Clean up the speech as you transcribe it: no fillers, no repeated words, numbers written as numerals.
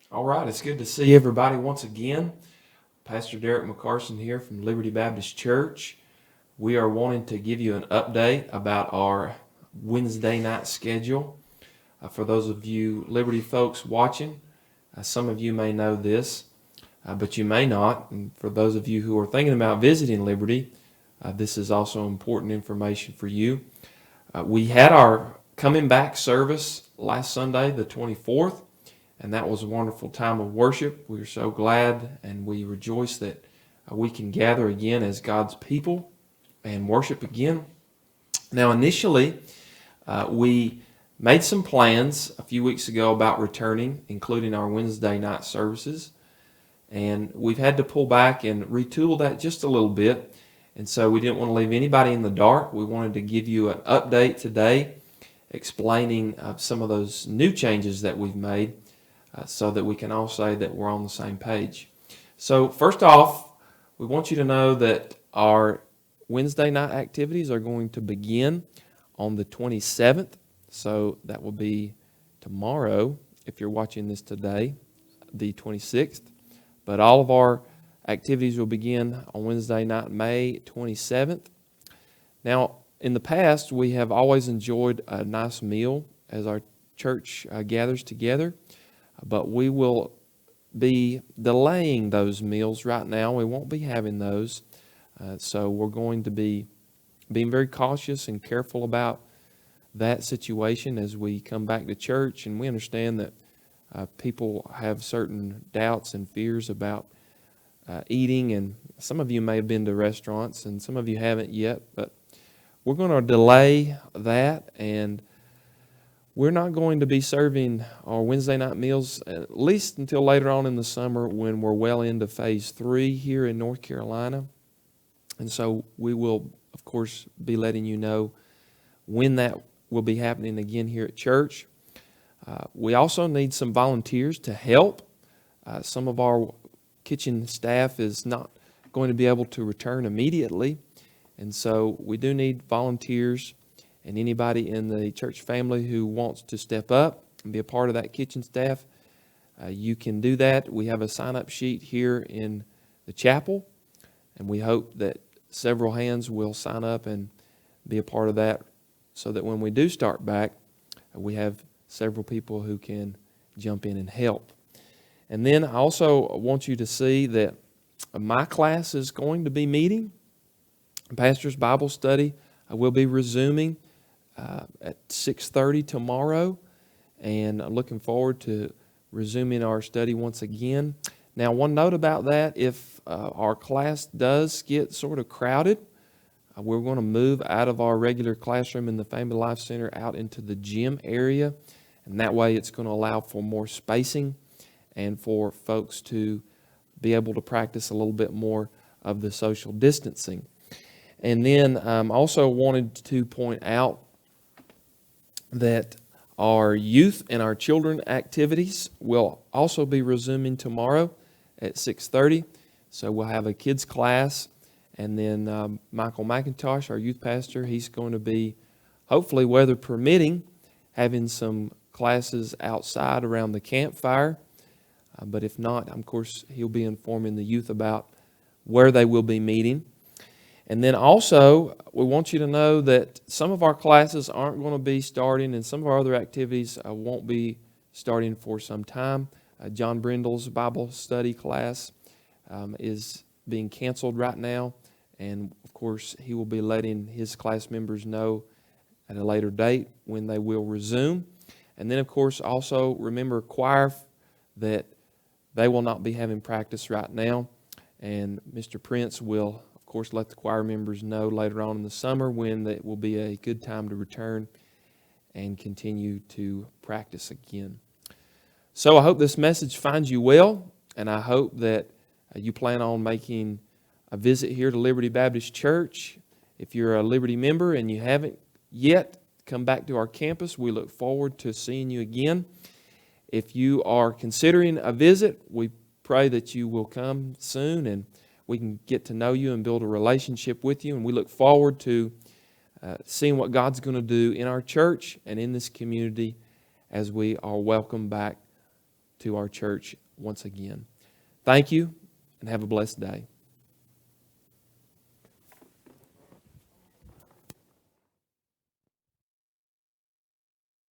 All right, it's good to see everybody once again. Pastor Derek McCarson here from Liberty Baptist Church. We are wanting to give you an update about our Wednesday night schedule. For those of you Liberty folks watching, some of you may know this, but you may not. And for those of you who are thinking about visiting Liberty, this is also important information for you. We had our coming back service last Sunday, the 24th. And that was a wonderful time of worship. We are so glad and we rejoice that we can gather again as God's people and worship again. Now, initially, we made some plans a few weeks ago about returning, including our Wednesday night services. And we've had to pull back and retool that just a little bit. And so we didn't want to leave anybody in the dark. We wanted to give you an update today explaining some of those new changes that we've made. So that we can all say that we're on the same page. So first off, we want you to know that our Wednesday night activities are going to begin on the 27th. So that will be tomorrow, if you're watching this today, the 26th. But all of our activities will begin on Wednesday night, May 27th. Now, in the past, we have always enjoyed a nice meal as our church gathers together. But we will be delaying those meals right now. We won't be having those. So we're going to be being very cautious and careful about that situation as we come back to church. And we understand that people have certain doubts and fears about eating. And some of you may have been to restaurants and some of you haven't yet. But we're going to delay that, and we're not going to be serving our Wednesday night meals at least until later on in the summer when we're well into phase 3 here in North Carolina. And so we will, of course, be letting you know when that will be happening again here at church. We also need some volunteers to help. Some of our kitchen staff is not going to be able to return immediately. And so we do need volunteers. And anybody in the church family who wants to step up and be a part of that kitchen staff, you can do that. We have a sign-up sheet here in the chapel, and we hope that several hands will sign up and be a part of that so that when we do start back, we have several people who can jump in and help. And then I also want you to see that my class is going to be meeting. Pastor's Bible study will be resuming at 6:30 tomorrow, and I'm looking forward to resuming our study once again. Now, one note about that, if our class does get sort of crowded, we're going to move out of our regular classroom in the Family Life Center out into the gym area, and that way it's going to allow for more spacing and for folks to be able to practice a little bit more of the social distancing. And then also wanted to point out that our youth and our children activities will also be resuming tomorrow at 6:30. So we'll have a kids class, and then Michael McIntosh, our youth pastor, he's going to be, hopefully weather permitting, having some classes outside around the campfire. But if not, of course, he'll be informing the youth about where they will be meeting. And then also, we want you to know that some of our classes aren't going to be starting, and some of our other activities won't be starting for some time. John Brindle's Bible study class is being canceled right now, and of course, he will be letting his class members know at a later date when they will resume. And then, of course, also remember choir, that they will not be having practice right now, and Mr. Prince will, of course, let the choir members know later on in the summer when it will be a good time to return and continue to practice again. So I hope this message finds you well, and I hope that you plan on making a visit here to Liberty Baptist Church. If you're a Liberty member and you haven't yet, come back to our campus. We look forward to seeing you again. If you are considering a visit, we pray that you will come soon and we can get to know you and build a relationship with you. And we look forward to seeing what God's going to do in our church and in this community as we are welcomed back to our church once again. Thank you, and have a blessed day.